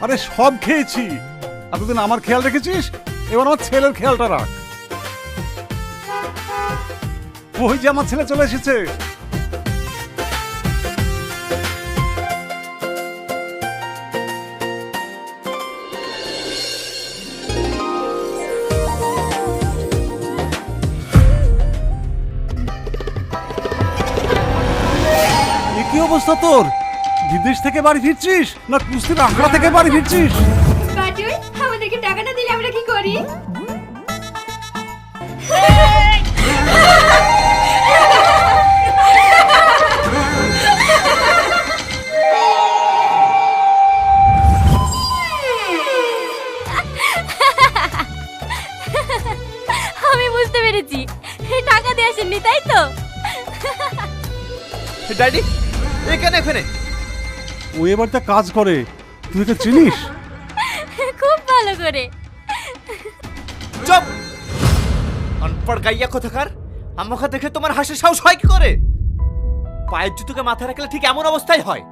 আরে সব খেয়েছি। এতদিন আমার খেয়াল রেখেছিস, এবার আমার ছেলের খেয়ালটা রাখ। ওই যে আমার ছেলে চলে এসেছে। এ কি অবস্থা তোর? বিদেশ থেকে বাড়ি ফিরছিস না কুস্তির আখড়া থেকে বাড়ি ফিরছিস? বাটুল, আমাদেরকে টাকা না দিলে আমরা কি করি? আমি বুঝতে পেরেছি, টাকা দিয়ে আসেননি তাই তো? ড্যাডি এখানে এখানে ও এবার তা কাজ করে, তুই তো চিনিস? খুব ভালো করে। চুপ! অনপড় গাইয়া কোথাকার! আমাকে দেখে তোমার হাসির সাহস হয় কি করে? পায়ের জুতোকে মাথায় রাখলে ঠিক এমন অবস্থাই হয়।